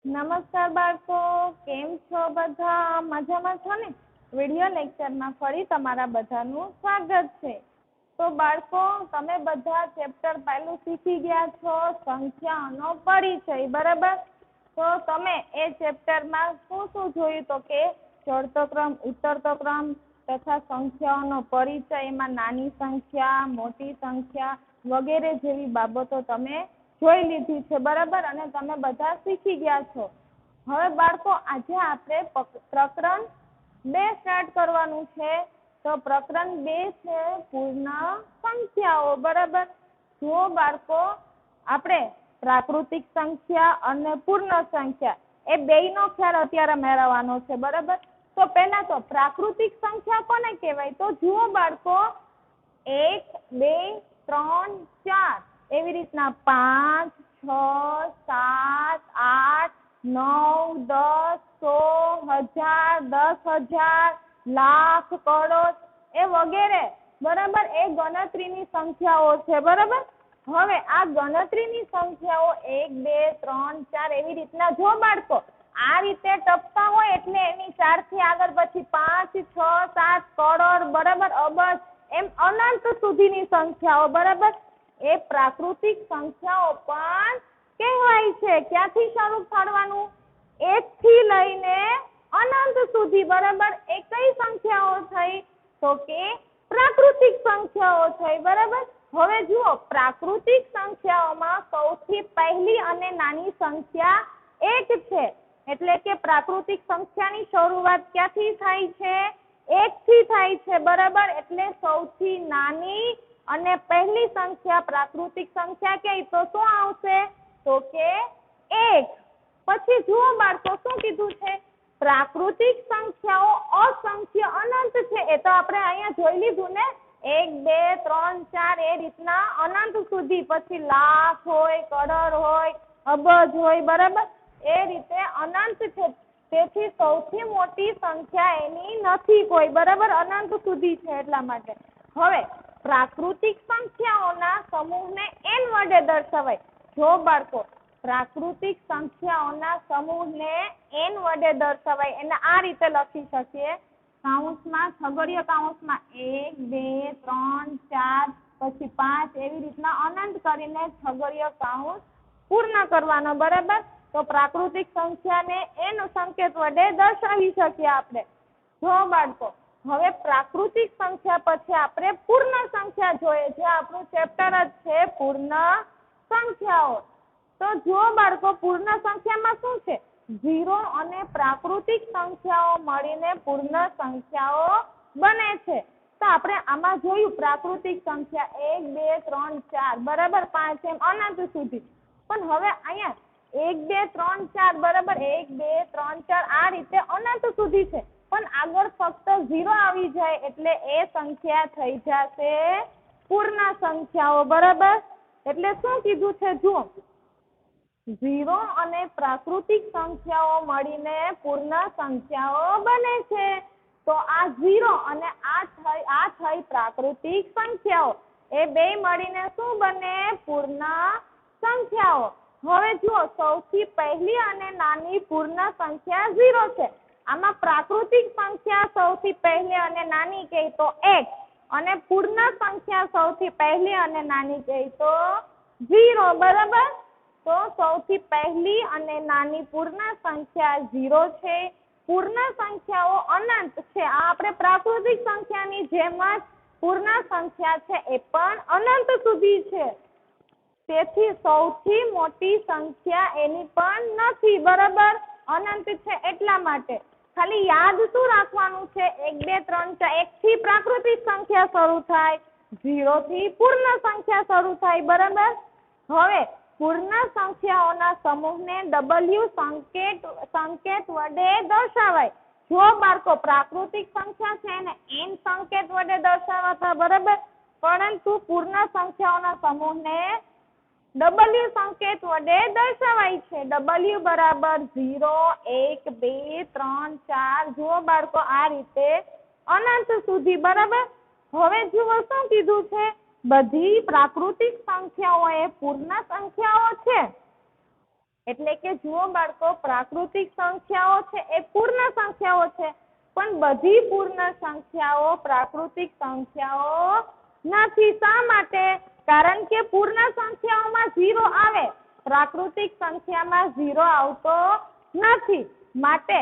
નમસ્કાર બાળકો, કેમ છો બધા? મજામાં છો ને? વિડિયો લેક્ચરમાં ફરી તમારા બધાનું સ્વાગત છે. તો બાળકો, તમે બધા ચેપ્ટર પહેલું શીખી ગયા છો, સંખ્યાઓનો પરિચય, બરાબર? તો તમે એ ચેપ્ટરમાં શું જોયું? તો કે ચડતો ક્રમ, ઉતરતો ક્રમ તથા સંખ્યાઓનો પરિચય, એમાં નાની સંખ્યા, મોટી સંખ્યા વગેરે જેવી બાબતો તમે જોઈ લીધી છે, બરાબર? અને તમે બધા શીખી ગયા છો. હવે બાળકો, આજે આપણે પ્રકરણ 2 સ્ટાર્ટ કરવાનું છે. તો પ્રકરણ 2 છે પૂર્ણ સંખ્યાઓ, બરાબર? જુઓ બાળકો, આપણે પ્રાકૃતિક સંખ્યા અને પૂર્ણ સંખ્યા એ બેયનો ખ્યાલ અત્યારે મેળવવાનો છે, બરાબર? તો પહેલા તો પ્રાકૃતિક સંખ્યા કોને કહેવાય? તો જુઓ બાળકો, 1 2 3 4 એવી રીતના 5 6 7 8 9 10 100 1000 10,000 લાખ કરોડ એ વગેરે, બરાબર? એ ગણતરીની સંખ્યાઓ છે, બરાબર? હવે આ ગણતરીની સંખ્યાઓ 1 2 3 4 એવી રીતના જો બાળકો આ રીતે ટપતા હોય એટલે એની 4 થી આગળ પછી 5 6 7 કરોડ, બરાબર, અબજ એમ અનંત સુધીની સંખ્યાઓ, બરાબર? એ પ્રાકૃતિક સંખ્યાઓ પણ કહેવાય છે. ક્યાંથી શરૂ થવાનું? 1 થી લઈને અનંત સુધી, બરાબર? એ કઈ સંખ્યાઓ થઈ? તો કે પ્રાકૃતિક સંખ્યાઓ થઈ, બરાબર? હવે જુઓ, પ્રાકૃતિક સંખ્યાઓમાં સૌથી પહેલી અને નાની સંખ્યા 1 છે. એટલે કે પ્રાકૃતિક સંખ્યાની શરૂઆત ક્યાંથી થાય છે? 1 થી થાય છે, બરાબર? એટલે સૌથી નાની અને પહેલી સંખ્યા પ્રાકૃતિક સંખ્યા કઈ? તો શું આવશે? તો કે 1. પછી જુઓ બાળકો, શું કીધું છે? પ્રાકૃતિક સંખ્યાઓ અસંખ્ય અનંત છે. એ તો આપણે અહીંયા જોઈ લીધું ને, 1 2 3 4 એ રીતના અનંત સુધી, પછી લાખ હોય, કરોડ હોય, અબજ હોય, બરાબર? એ રીતે અનંત છે. તેથી સૌથી મોટી સંખ્યા એની નથી કોઈ, બરાબર? અનંત સુધી છે એટલા માટે. હવે પ્રાકૃતિક સંખ્યાઓના સમૂહને n વડે દર્શાવાય. જો બાળકો, પ્રાકૃતિક સંખ્યાઓના સમૂહને n વડે દર્શાવાય. એને આ રીતે લખી શકીએ, કૌંસમાં, છગડીય કૌંસમાં 1 2 3 4 પછી 5 એવી રીતના અનંત કરીને છગડીય કૌંસ પૂર્ણ કરવાનો, બરાબર? તો પ્રાકૃતિક સંખ્યાને n સંકેત વડે દર્શાવી શકીએ આપણે. જો બાળકો, હવે પ્રાકૃતિક સંખ્યા પછી આપણે પૂર્ણ સંખ્યા જોઈએ, જે આપણું ચેપ્ટર જ છે પૂર્ણ સંખ્યાઓ. તો જો બાળકો, પૂર્ણ સંખ્યામાં શું છે? 0 અને પ્રાકૃતિક સંખ્યાઓ મળીને પૂર્ણ સંખ્યાઓ બને છે. તો આપણે આમાં જોયું પ્રાકૃતિક સંખ્યા 1 2 3 4, બરાબર, 5 એમ અનંત સુધી. પણ હવે અહીંયા 1 2 3 4, બરાબર, 1 2 3 4 આ રીતે અનંત સુધી છે. પણ આગળ ફક્ત 0 આવી જાય એટલે એ સંખ્યા થઈ જશે પૂર્ણ સંખ્યાઓ, બરાબર? એટલે શું કીધું છે? જુઓ, 0 અને પ્રાકૃતિક સંખ્યાઓ મળીને પૂર્ણ સંખ્યાઓ બને છે. તો આ 0 અને આ થઈ પ્રાકૃતિક સંખ્યાઓ. એ બે મળીને શું બને? પૂર્ણ સંખ્યાઓ. હવે જુઓ, સૌથી પહેલી અને નાની પૂર્ણ સંખ્યા 0 છે. આમાં પ્રાકૃતિક સંખ્યા સૌથી પહેલી અને નાની કહે તો 1, અને પૂર્ણ સંખ્યા સૌથી પહેલી અને નાની કહે તો 0, બરાબર? તો સૌથી પહેલી અને નાની પૂર્ણ સંખ્યા 0 છે. પૂર્ણ સંખ્યાઓ અનંત છે. આ આપણે પ્રાકૃતિક સંખ્યાની જેમ જ પૂર્ણ સંખ્યા છે એ પણ અનંત સુધી છે. તેથી સૌથી મોટી સંખ્યા એની પણ નથી, બરાબર? અનંત છે એટલા માટે. ખાલી યાદ શું રાખવાનું છે? 1 2 3 4 1 થી પ્રાકૃતિક સંખ્યા શરૂ થાય, 0 થી પૂર્ણ સંખ્યા શરૂ થાય, બરાબર? હવે પૂર્ણ સંખ્યાઓના સમૂહને W સંકેત વડે દર્શાવાય. જો બાળકો, પ્રાકૃતિક સંખ્યા છે એને n સંકેત વડે દર્શાવાતા, બરાબર? પરંતુ પૂર્ણ સંખ્યાઓના સમૂહને W સંકેત વડે દર્શાવાય છે. W બરાબર 0 1 2 3 4. જુઓ બાળકો, આ રીતે અનંત સુધી, બરાબર? હવે જુઓ શું કીધું છે? બધી પ્રાકૃતિક સંખ્યાઓ એ પૂર્ણ સંખ્યાઓ છે. એટલે કે જુઓ બાળકો, પ્રાકૃતિક સંખ્યાઓ છે એ પૂર્ણ સંખ્યાઓ છે, પણ બધી પૂર્ણ સંખ્યાઓ પ્રાકૃતિક સંખ્યાઓ નથી. શા માટે? કારણ કે પૂર્ણ સંખ્યાઓમાં 0 આવે, પ્રાકૃતિક સંખ્યામાં 0 આવતો નથી. માટે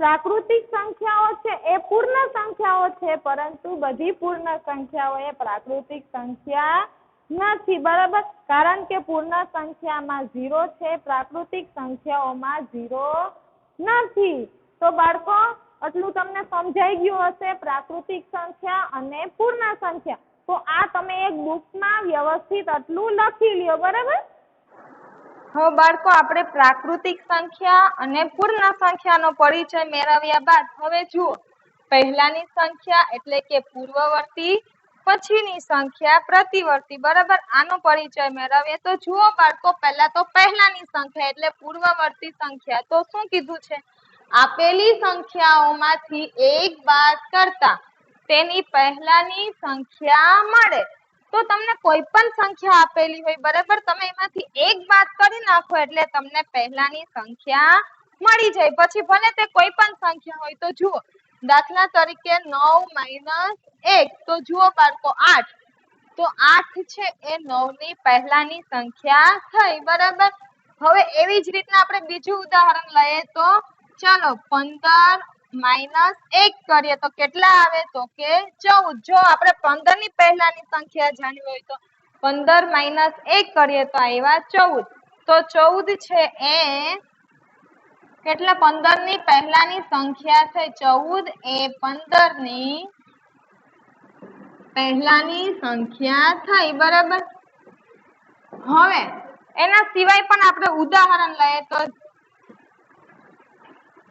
પ્રાકૃતિક સંખ્યાઓ છે એ પૂર્ણ સંખ્યાઓ છે, પરંતુ બધી પૂર્ણ સંખ્યાઓ એ પ્રાકૃતિક સંખ્યા નથી. બરાબર? કારણ કે પૂર્ણ સંખ્યામાં 0 છે, પ્રાકૃતિક સંખ્યાઓમાં 0 નથી. તો બાળકો, આટલું તમને સમજાઈ ગયું હશે, પ્રાકૃતિક સંખ્યા અને પૂર્ણ સંખ્યા. તો આ તમે એક બુકમાં વ્યવસ્થિત આટલું લખી લ્યો. બરાબર? હવે બાળકો, આપણે પ્રાકૃતિક સંખ્યા અને પૂર્ણ સંખ્યાનો પરિચય મેળવ્યા બાદ હવે જુઓ, પહેલાની સંખ્યા એટલે કે પૂર્વવર્તી, પછીની સંખ્યા પ્રતિવર્તી. બરાબર? આનો પરિચય મેળવીએ તો જુઓ બાળકો, પહેલા તો પહેલાની સંખ્યા એટલે પૂર્વવર્તી સંખ્યા. તો શું કીધું છે? આપેલી સંખ્યાઓમાંથી એક બાદ કરતા તેની પહેલાની સંખ્યા મળે. તો તમને કોઈ પણ સંખ્યા આપેલી હોય, બરાબર, તમે એમાંથી એક બાદ કરી નાખો એટલે તમને પહેલાની સંખ્યા મળી જાય. પછી ભલે તે કોઈ પણ સંખ્યા હોય. તો જુઓ, દાખલા તરીકે 9 - 1, તો જુઓ બાળકો 8. તો 8 છે એ 9 ની પહેલાની સંખ્યા થઈ. બરાબર? હવે એવી જ રીતના આપણે બીજું ઉદાહરણ લઈએ તો ચાલો 15 - 1 કરીએ તો કેટલા આવે? તો કે 14. જો આપણે 15 ની પહેલાની સંખ્યા જાણવી હોય તો 15 - 1 કરીએ તો આવ્યા 14. તો 14 છે એ કેટલા? 15 ની પહેલાની સંખ્યા થઈ. 14 એ 15 ની પહેલાની સંખ્યા થઈ. બરાબર? હવે એના સિવાય પણ આપણે ઉદાહરણ લઈએ તો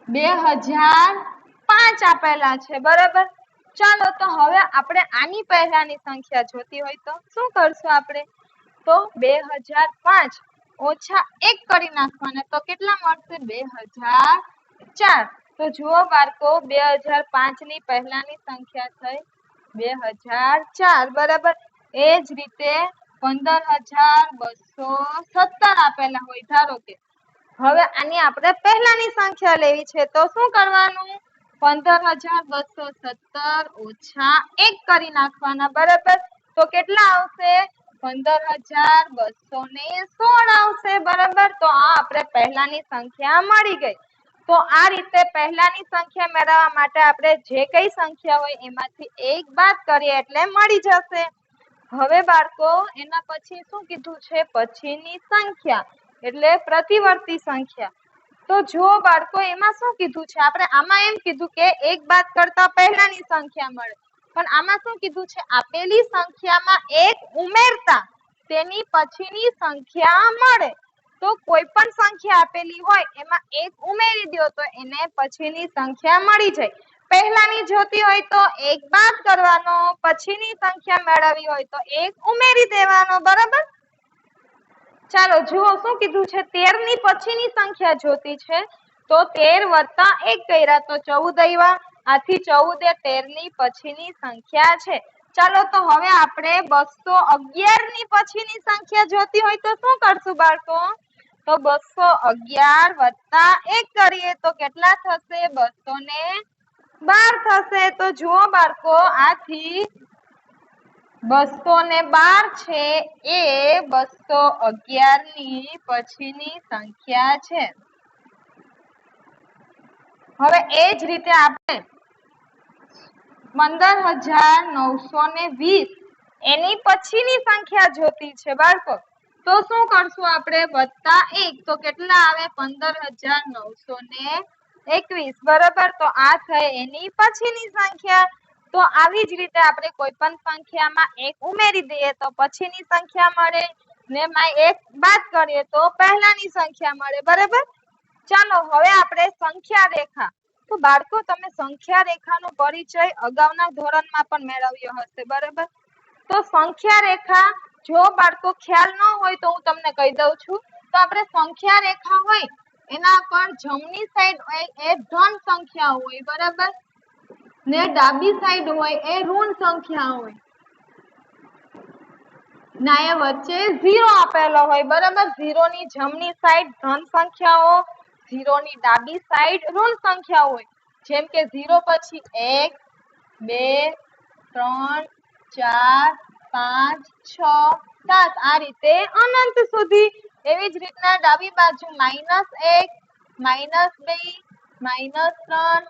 2005 આપેલા છે. બરાબર? ચાલો, તો હવે આપણે આની પહેલાની સંખ્યા જોતી હોય તો શું કરશું આપણે? તો 2005 ઓછા 1 કરી નાખવાના. તો કેટલા મળશે? 2004. તો જુઓ બાળકો, 2005 ની પહેલાની સંખ્યા થઈ 2004. બરાબર? એ જ રીતે 15,217 આપેલા હોય ધારો કે. હવે આની આપણે પહેલાની સંખ્યા લેવી છે. તો શું કરવાનું? 15,217 ઓછા 1 કરી નાખવાના. બરાબર? તો કેટલા આવશે? 15,216 આવશે. બરાબર? તો આ આપણે પહેલાની સંખ્યા મળી ગઈ. તો આ રીતે પહેલાની સંખ્યા મેળવવા માટે આપણે જે કઈ સંખ્યા હોય એમાંથી એક બાદ કરીએ એટલે મળી જશે. હવે બાળકો, એના પછી શું કીધું છે? પછીની સંખ્યા એટલે પ્રતિવર્તી સંખ્યા. તો જુઓ બાળકો, એમાં શું કીધું છે? આપણે આમાં એમ કીધું કે એક બાદ કરતા પહેલાની સંખ્યા મળે, પણ આમાં શું કીધું છે? આપેલી સંખ્યામાં એક ઉમેરતા તેની પછીની સંખ્યા મળે. તો કોઈ પણ સંખ્યા આપેલી હોય એમાં એક ઉમેરી દો તો એને પછીની સંખ્યા મળી જાય. પહેલાની જોતી હોય તો એક બાદ કરવાનો, પછીની સંખ્યા મેળવવી હોય તો એક ઉમેરી દેવાનો. બરાબર? ચાલો જુઓ, શું કીધું છે? 13 ની પછીની સંખ્યા જોતી છે. તો 13 + 1 કર્યા તો 14 આવ્યા. આથી 14 એ 13 ની પછીની સંખ્યા છે. ચાલો, તો હવે આપણે 211 ની પછીની સંખ્યા જોતી હોય તો શું કરશું બાળકો? તો 211 + 1 કરીએ તો કેટલા થશે? 212 થશે. તો જુઓ બાળકો, આથી 212 છે એ 211 ની પછીની સંખ્યા છે. હવે એ જ રીતે આપણે 15,920 એની પછીની સંખ્યા જોતી છે બાળકો. તો શું કરશું આપણે? +1. તો કેટલા આવે? 15,921. બરાબર? તો આ થઈ એની પછીની સંખ્યા. તો આવી જ રીતે આપણે કોઈ પણ સંખ્યામાં એક ઉમેરી દઈએ તો પછીની સંખ્યા મળે, ને એમાં એક બાદ કરીએ તો પહેલાની સંખ્યા મળે. બરાબર? ચાલો, હવે આપણે સંખ્યા રેખા. તો બાળકો, તમે સંખ્યા રેખાનો પરિચય અગાઉના ધોરણમાં પણ મેળવ્યો હશે. બરાબર? તો સંખ્યા રેખા, જો બાળકો ખ્યાલ ન હોય તો હું તમને કહી દઉં છું. તો આપણે સંખ્યા રેખા હોય એના પર જમણી સાઈડ હોય એ ધન સંખ્યા હોય. બરાબર? ને ડાબી સાઈડ હોય એ ઋણ સંખ્યા હોય. ના એ વચ્ચે 0 આપેલો હોય બરાબર 0 ની જમણી સાઈડ ધન સંખ્યાઓ 0 ની ડાબી સાઈડ ઋણ સંખ્યાઓ હોય જેમ કે 0 પછી 1 2 3 4 5 6 7 આ રીતે અનંત સુધી એવી જ રીતના ડાબી બાજુ -1 -2 -3 -4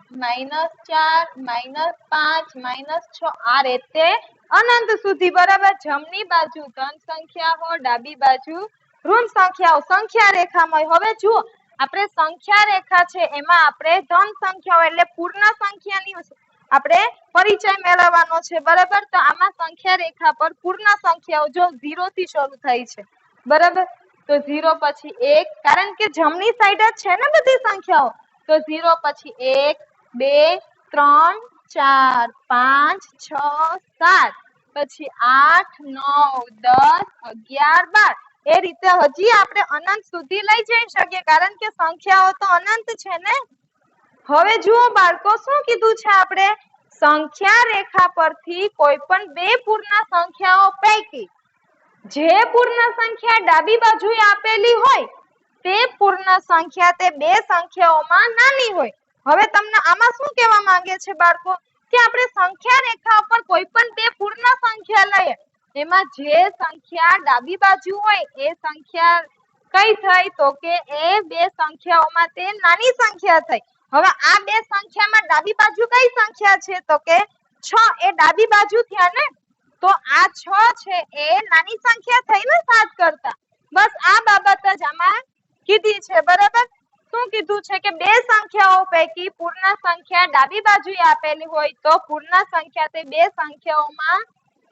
-5 -6 આ રીતે અનંત સુધી બરાબર જમણી બાજુ ધન સંખ્યાઓ ડાબી બાજુ ઋણ સંખ્યાઓ સંખ્યા રેખામાં હવે જુઓ આપણે સંખ્યા રેખા છે એમાં આપણે ધન સંખ્યાઓ એટલે પૂર્ણ સંખ્યાની આપણે પરિચય મેળવવાનો છે બરાબર તો આમાં સંખ્યા રેખા પર પૂર્ણ સંખ્યાઓ જો 0 થી શરૂ થાય છે બરાબર તો 0 પછી 1 કારણ કે જમણી સાઈડ જ છે ને બધી સંખ્યાઓ તો 0 પછી 1 2 3 4 5 6 7 પછી 8 9 10 11 12 એ રીતે હજી આપણે અનંત સુધી લઈ જઈ શકીએ કારણ કે સંખ્યાઓ તો અનંત છે ને હવે જુઓ બાળકો શું કીધું છે આપણે સંખ્યા રેખા પરથી કોઈ પણ બે પૂર્ણ સંખ્યાઓ પૈકી જે પૂર્ણ સંખ્યા ડાબી બાજુએ આપેલી હોય તે પૂર્ણ સંખ્યા તે બે સંખ્યાઓમાં નાની હોય હવે તમને આમાં શું કહેવા માંગે છે બાળકો કે આપણે સંખ્યા રેખા પર કોઈ પણ બે પૂર્ણ સંખ્યા લઈએ એમાં જે સંખ્યા ડાબી બાજુ હોય એ સંખ્યા કઈ થઈ તો કે એ બે સંખ્યાઓમાં તે નાની સંખ્યા થઈ હવે આ બે સંખ્યામાં ડાબી બાજુ કઈ સંખ્યા છે તો કે 6 એ ડાબી બાજુ થયા ને તો આ 6 છે એ નાની સંખ્યા થઈ ને 7 કરતા બસ આ બાબત જ આમાં કીધી છે બરાબર શું કીધું છે કે બે સંખ્યાઓ પૈકી પૂર્ણ સંખ્યા ડાબી બાજુએ આપેલી હોય તો પૂર્ણ સંખ્યા તે બે સંખ્યાઓમાં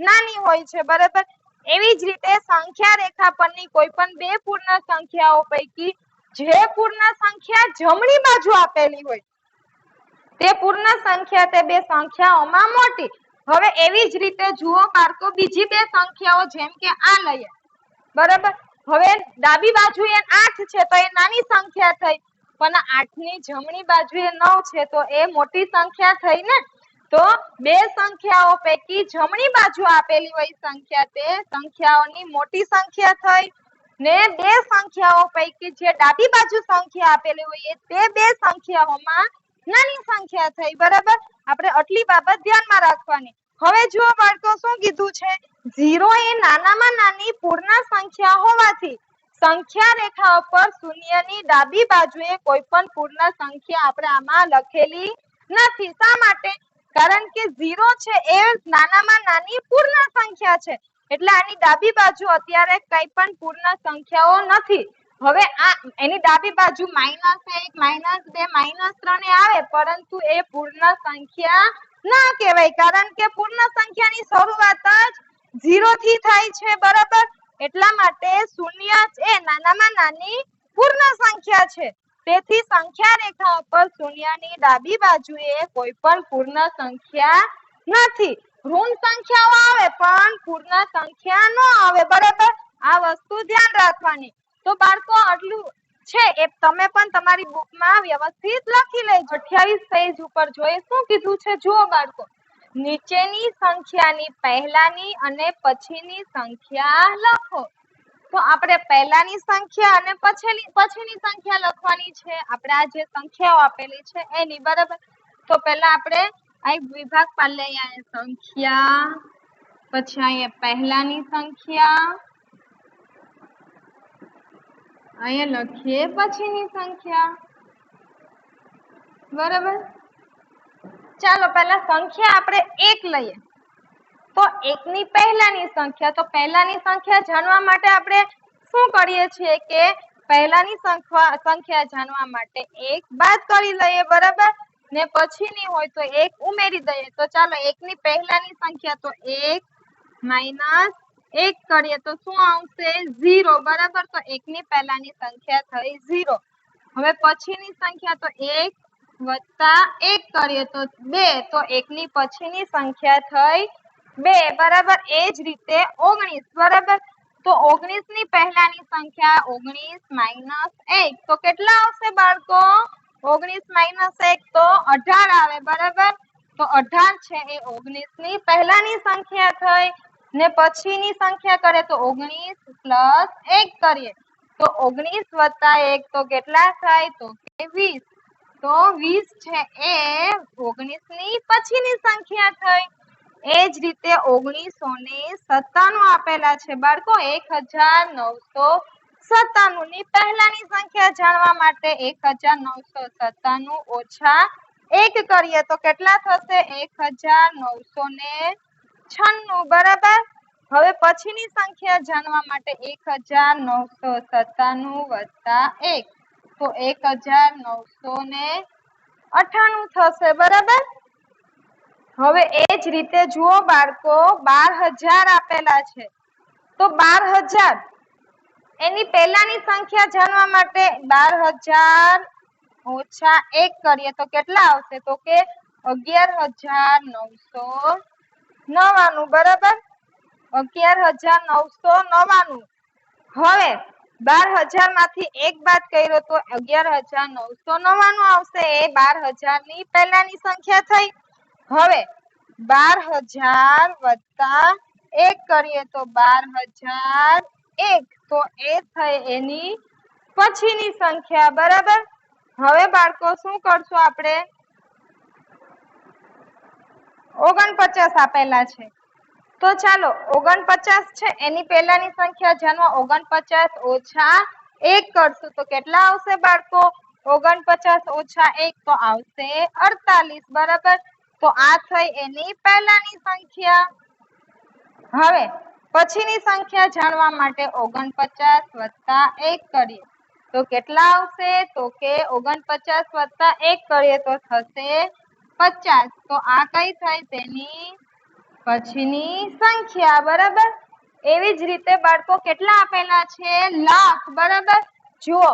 નાની હોય છે બરાબર એવી જ રીતે સંખ્યા રેખા પરની કોઈ પણ બે પૂર્ણ સંખ્યાઓ પૈકી જે પૂર્ણ સંખ્યા જમણી બાજુ આપેલી હોય તે પૂર્ણ સંખ્યા તે બે સંખ્યાઓમાં મોટી હવે એવી જ રીતે જુઓ બાળકો બીજી બે સંખ્યાઓ જેમ કે આ લઈએ બરાબર હવે ડાબી બાજુએ 8 છે તો એ નાની સંખ્યા થઈ પણ 8 ની જમણી બાજુએ 9 છે તો એ મોટી સંખ્યા થઈ ને તો બે સંખ્યાઓ પૈકી જમણી બાજુ આપેલી હોય સંખ્યા તે સંખ્યાઓની મોટી સંખ્યા થઈ ને બે સંખ્યાઓ પૈકી જે ડાબી બાજુ સંખ્યા આપેલી હોય તે બે સંખ્યાઓમાં નાની સંખ્યા થઈ બરાબર આપણે આટલી બાબત ધ્યાનમાં રાખવાની હવે જુઓ બાળકો શું કીધું છે 0 એ નાનામાં નાની પૂર્ણ સંખ્યા હોવાથી સંખ્યા રેખા ઉપર શૂન્યની ડાબી બાજુએ કોઈ પણ પૂર્ણ સંખ્યા આપણે આમાં લખેલી નથી શા માટે કારણ કે 0 છે એ નાનામાં નાની પૂર્ણ સંખ્યા છે એટલે આની ડાબી બાજુ અત્યારે કઈ પણ પૂર્ણ સંખ્યાઓ નથી હવે આ એની ડાબી બાજુ -1 -2 -3 આવે પરંતુ એ પૂર્ણ સંખ્યા ના કહેવાય કારણ કે પૂર્ણ સંખ્યાની શરૂઆત જ 0 થી થાય છે બરાબર એટલા માટે શૂન્ય એ નાનામાં નાની પૂર્ણ સંખ્યા છે તેથી સંખ્યા રેખા ઉપર શૂન્યની ડાબી બાજુએ કોઈ પણ પૂર્ણ સંખ્યા નથી ઋણ સંખ્યાઓ આવે પણ પૂર્ણ સંખ્યા ન આવે બરાબર આ વસ્તુ ધ્યાન રાખવાની તો બાળકો આટલું છે એ તમે પણ તમારી બુકમાં વ્યવસ્થિત લખી લેજો 28 પેજ ઉપર જોઈએ શું કીધું છે જુઓ બાળકો નીચેની સંખ્યાની પહેલાની અને પછીની સંખ્યા લખો તો આપણે પહેલાની સંખ્યા અને પછીની સંખ્યા લખવાની છે આપણે આ જે સંખ્યાઓ આપેલી છે એની બરાબર તો પહેલા આપણે આ વિભાગ પાડી લઈએ સંખ્યા પછી અહીંયા પહેલાની સંખ્યા અહીંયા લખીએ પછીની સંખ્યા બરાબર ચાલો પહેલા સંખ્યા આપણે 1 લઈએ તો 1 ની પહેલાની સંખ્યા તો પહેલાની સંખ્યા જાણવા માટે આપણે શું કરીએ છીએ કે પહેલાની સંખ્યા જાણવા માટે 1 બાદ કરી લઈએ બરાબર ને પછીની હોય તો 1 ઉમેરી દઈએ તો ચાલો 1 ની પહેલાની સંખ્યા તો 1 માઈનસ 1 કરીએ તો શું આવશે 0 બરાબર તો 1 ની પહેલાની સંખ્યા થઈ 0 હવે પછીની સંખ્યા તો 1 વત્તા 1 કરીએ તો 2 તો 1 ની પછીની સંખ્યા થઈ 2 બરાબર એ જ રીતે 19 બરાબર તો 19 ની પહેલાની સંખ્યા 19 માઈનસ 1 તો કેટલા આવશે બાળકો 19 માઈનસ 1 તો 18 આવે બરાબર તો 18 છે એ 19 ની પહેલાની સંખ્યા થઈ ને પછીની સંખ્યા કરે તો 19 પ્લસ 1 કરીએ તો 19 વત્તા 1 તો કેટલા થાય તો કે 20. તો 20 છે એ 19 ની પછીની સંખ્યા થઈ. એ જ રીતે 1997 આપેલા છે બાળકો. 1997 ની પહેલાની સંખ્યા જાણવા માટે 1997 ઓછા 1 કરીએ તો કેટલા થશે 1996. બરાબર. હવે પછીની સંખ્યા જાણવા માટે 1997 વત્તા 1 તો 1998 થશે. બરાબર. હવે એ જ રીતે જુઓ બાળકો 12000 આપેલા છે તો 12000 એની પહેલાની સંખ્યા જાણવા માટે 12000 ઓછા 1 કરીએ તો કેટલા આવશે તો કે 11999. બરાબર. 11999. હવે 12000 માંથી 1 બાદ કર્યો તો 11999 આવશે. એ 12000 ની પહેલાની સંખ્યા થઈ. હવે 12000 વત્તા 1 કરીએ તો 12001 તો એ થઈ એની પછીની સંખ્યા. બરાબર. હવે બાળકો શું કરશું આપણે 49 આપેલા છે તો ચાલો 49 છે એની પહેલાની સંખ્યા જાણવા 49 ઓછા 1 કરશું તો કેટલા આવશે બાળકો 49 ઓછા 1 તો આવશે 48. બરાબર. તો આ થઈ એની પહેલાની સંખ્યા. હવે પછીની સંખ્યા જાણવા માટે 49 વત્તા 1 કરીએ તો કેટલા આવશે તો કે 49 વત્તા 1 કરીએ તો થશે 50. તો આ કઈ થઈ તેની પછીની સંખ્યા. બરાબર. એવી જ રીતે બાળકો કેટલા આપેલા છે લાખ. બરાબર. જુઓ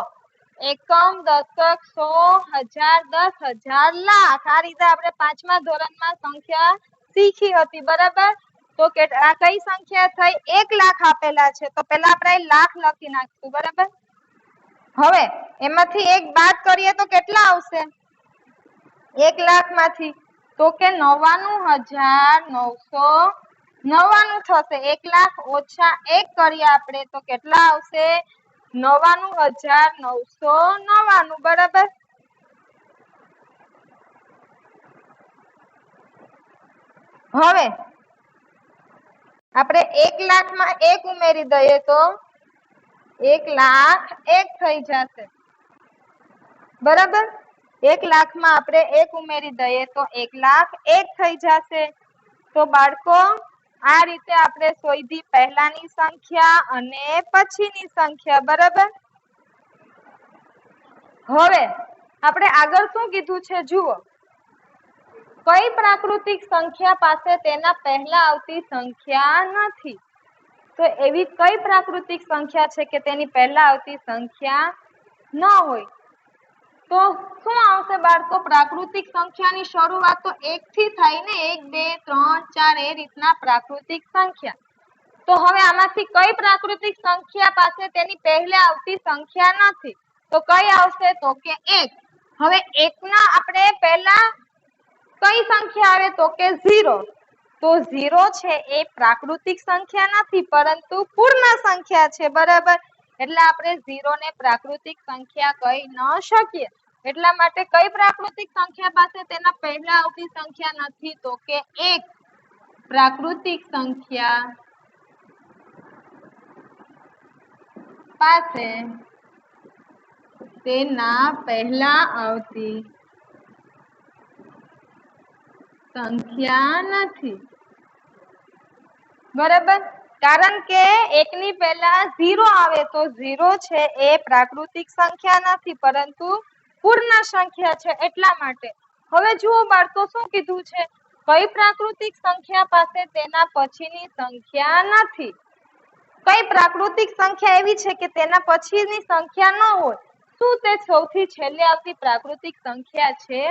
એકમ, દશક, 100, 1000, 10000, લાખ. આ રીતે આપણે 5મા ધોરણમાં સંખ્યા શીખી હતી. બરાબર. તો આ કઈ સંખ્યા થઈ 1 લાખ આપેલા છે તો પહેલા આપણે લાખ લખી નાખશું. બરાબર. હવે એમાંથી 1 બાદ કરીએ તો કેટલા આવશે 1 લાખ માંથી તો કે 99999 થશે. 1 લાખ ઓછા 1 કરીએ આપણે તો કેટલા આવશે 99999. બરાબર. હવે આપણે 1 લાખ માં 1 ઉમેરી દઈએ તો 1,01,000 થઈ જશે. બરાબર. 1 લાખ માં આપણે 1 ઉમેરી દઈએ તો 1,01,000 થઈ જશે. તો બાળકો આ રીતે આપણે શોધી પહેલાની સંખ્યા અને પછીની સંખ્યા. બરાબર. હવે આપણે આગળ શું કીધું છે જુઓ કઈ પ્રાકૃતિક સંખ્યા પાસે તેના પહેલા આવતી સંખ્યા નથી. તો એવી કઈ પ્રાકૃતિક સંખ્યા છે કે તેની પહેલા આવતી સંખ્યા ન હોય તો શું આવશે બાળકો પ્રાકૃતિક સંખ્યાની શરૂઆત તો 1 થી થાય ને 1 2 3 4 એ રીતના પ્રાકૃતિક સંખ્યા. તો હવે આમાંથી કઈ પ્રાકૃતિક સંખ્યા પાસે તેની પહેલા આવતી સંખ્યા નથી તો કઈ આવશે તો કે 1. હવે 1 ના આપણે પહેલા કઈ સંખ્યા આવે તો કે 0. તો 0 છે એ પ્રાકૃતિક સંખ્યા નથી પરંતુ પૂર્ણ સંખ્યા છે. બરાબર. એટલે આપણે 0 ને પ્રાકૃતિક સંખ્યા કહી ન શકીએ. એટલા માટે કઈ પ્રાકૃતિક સંખ્યા પાસે તેના પહેલા આવતી સંખ્યા નથી તો કે 1 પ્રાકૃતિક સંખ્યા પાસે તેના પહેલા આવતી સંખ્યા નથી. બરાબર. કારણ કે 1 ની પહેલા 0 આવે તો 0 છે એ પ્રાકૃતિક સંખ્યા નથી પરંતુ પૂર્ણ સંખ્યા છે એટલા માટે. હવે જુઓ બાળકો શું કીધું છે કઈ પ્રાકૃતિક સંખ્યા પાસે તેના પછીની સંખ્યા નથી. કઈ પ્રાકૃતિક સંખ્યા એવી છે કે તેના પછીની સંખ્યા ન હોય. શું તે સૌથી છેલ્લે આવતી પ્રાકૃતિક સંખ્યા છે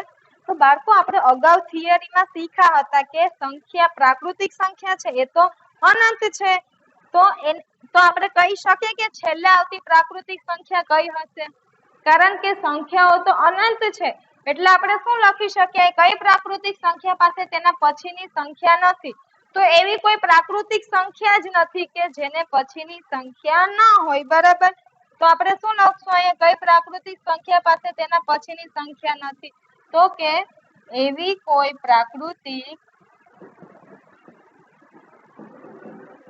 તો બાળકો આપણે અગાઉ થિયરીમાં શીખ્યા હતા કે સંખ્યા પ્રાકૃતિક સંખ્યા છે એ તો અનંત છે. તો આપણે કહી શકીએ કે છેલ્લે આવતી પ્રાકૃતિક સંખ્યા કઈ હશે કારણ કે સંખ્યાઓ તો અનંત છે એટલે આપણે શું લખી શકીએ કઈ પ્રાકૃતિક સંખ્યા પાસે તેના પછીની સંખ્યા નથી તો એવી કોઈ પ્રાકૃતિક સંખ્યા જ નથી કે જેને પછીની સંખ્યા ના હોય, બરાબર. તો આપણે શું લખશું અહીંયા, કઈ પ્રાકૃતિક સંખ્યા પાસે તેના પછીની સંખ્યા નથી? તો કે એવી કોઈ પ્રાકૃતિક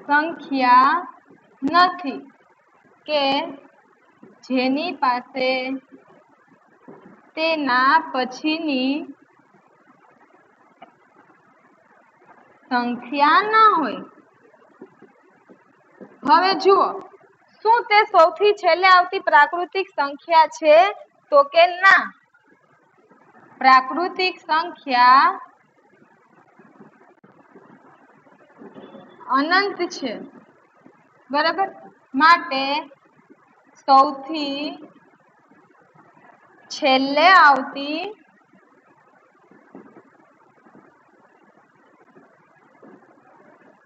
સંખ્યા નથી કે જેની પાસે તેના પછીની સંખ્યા ના હોય. હવે જુઓ, શું તે સૌથી છેલ્લે આવતી પ્રાકૃતિક સંખ્યા છે? તો કે ના. પ્રાકૃતિક સંખ્યા અનંત છે, બરાબર. માટે સૌથી છેલ્લે આવતી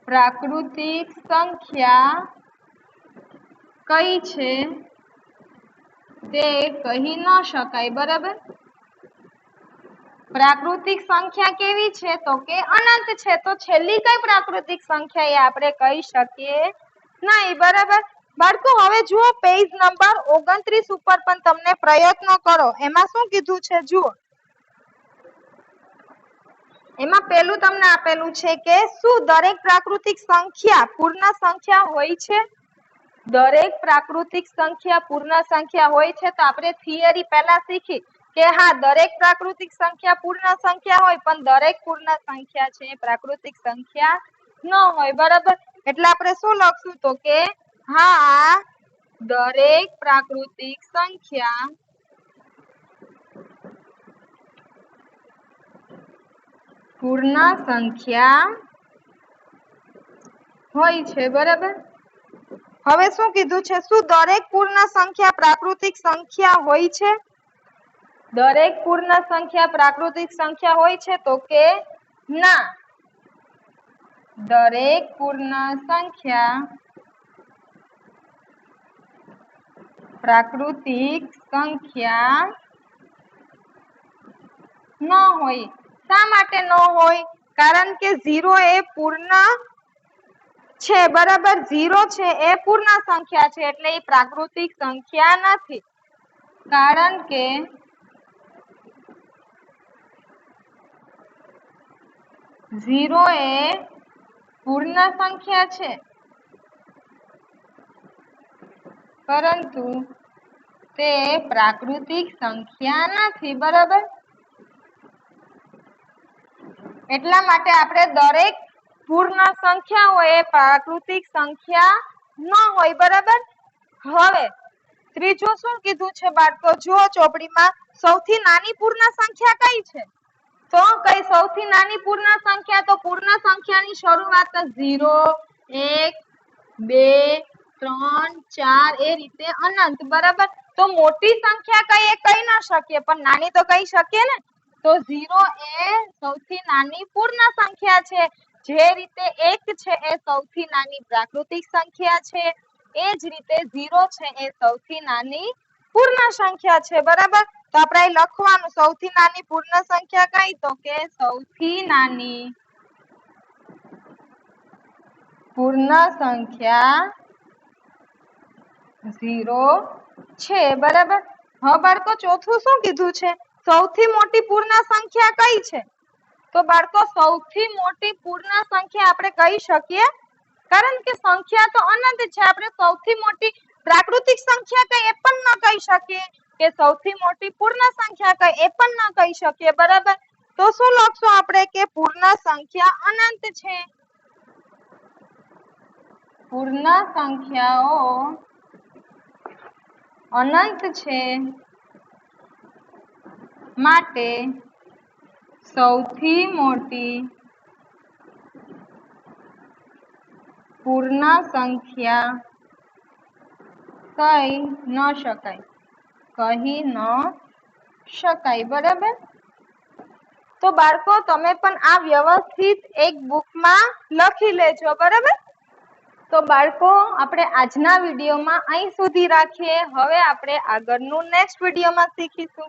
પ્રાકૃતિક સંખ્યા કઈ છે તે કહી ન શકાય, બરાબર. પ્રાકૃતિક સંખ્યા કેવી છે? તો કે અનંત છે. તો છેલ્લી કઈ પ્રાકૃતિક સંખ્યા એ આપણે કહી શકીએ નહીં, બરાબર. બાળકો હવે જુઓ પેજ નંબર 29 ઉપર પણ તમને પ્રયત્નો કરો. એમાં શું કીધું છે જુઓ. એમાં પેલું તમને આપેલું છે કે શું દરેક પ્રાકૃતિક સંખ્યા પૂર્ણ સંખ્યા હોય છે? દરેક પ્રાકૃતિક સંખ્યા પૂર્ણ સંખ્યા હોય છે. તો આપણે થિયરી પહેલા શીખી કે હા, દરેક પ્રાકૃતિક સંખ્યા પૂર્ણ સંખ્યા હોય, પણ દરેક પૂર્ણ સંખ્યા છે પ્રાકૃતિક સંખ્યા ન હોય, બરાબર. એટલે આપણે શું લખશું? તો કે હા, દરેક પ્રાકૃતિક સંખ્યા પૂર્ણ સંખ્યા હોય છે, બરાબર. હવે શું કીધું છે? શું દરેક પૂર્ણ સંખ્યા પ્રાકૃતિક સંખ્યા હોય છે? દરેક પૂર્ણ સંખ્યા પ્રાકૃતિક સંખ્યા હોય છે? તો કે ના. દરેક પૂર્ણ સંખ્યા પ્રાકૃતિક સંખ્યા ન હોય. શા માટે ન હોય? કારણ કે 0 એ પૂર્ણ છે, બરાબર. 0 છે એ પૂર્ણ સંખ્યા છે, એટલે એ પ્રાકૃતિક સંખ્યા નથી. કારણ કે 0 એ પૂર્ણ સંખ્યા છે, પરંતુ તે પ્રાકૃતિક સંખ્યા નથી, બરાબર. એટલા માટે આપણે દરેક પૂર્ણ સંખ્યા હોય એ પ્રાકૃતિક સંખ્યા ન હોય, બરાબર. હવે ત્રીજું શું કીધું છે બાળકો? જુઓ ચોપડીમાં, સૌથી નાની પૂર્ણ સંખ્યા કઈ છે? તો કઈ સૌથી નાની પૂર્ણ સંખ્યા? તો પૂર્ણ સંખ્યાની શરૂઆત 0, 1, 2, 3, 4 એ રીતે અનંત, બરાબર. તો મોટી સંખ્યા કઈ એ કહી ના શકીએ, પણ નાની તો કહી શકીએ ને. તો 0 એ સૌથી નાની પૂર્ણ સંખ્યા છે. જે રીતે 1 છે એ સૌથી નાની પ્રાકૃતિક સંખ્યા છે, એ જ રીતે 0 છે એ સૌથી નાની પૂર્ણ સંખ્યા છે, બરાબર. તો આપણે લખવાનું સૌથી નાની પૂર્ણ સંખ્યા કઈ? તો કે સૌથી નાની પૂર્ણ સંખ્યા 0 છે, બરાબર. હવે બાળકો ચોથું શું કીધું છે? સૌથી મોટી પૂર્ણ સંખ્યા કઈ છે? તો બાળકો સૌથી મોટી પૂર્ણ સંખ્યા આપણે કહી શકીએ, કારણ કે સંખ્યા તો અનંત છે. આપણે સૌથી મોટી પ્રાકૃતિક સંખ્યા કઈ એ પણ ન કહી શકીએ, કે સૌથી મોટી પૂર્ણ સંખ્યા કઈ એ પણ ન કહી શકીએ, બરાબર. તો શું લખશું આપણે? કે પૂર્ણ સંખ્યા અનંત છે. પૂર્ણ સંખ્યાઓ અનંત છે, માટે સૌથી મોટી પૂર્ણ સંખ્યા કહી ન શકાય, બરાબર. તો બાળકો તમે પણ આ વ્યવસ્થિત એક બુકમાં લખી લેજો, બરાબર. તો બાળકો આપણે આજના વિડીયોમાં અહીં સુધી રાખીએ. હવે આપણે આગળનું નેક્સ્ટ વિડીયોમાં શીખીશું.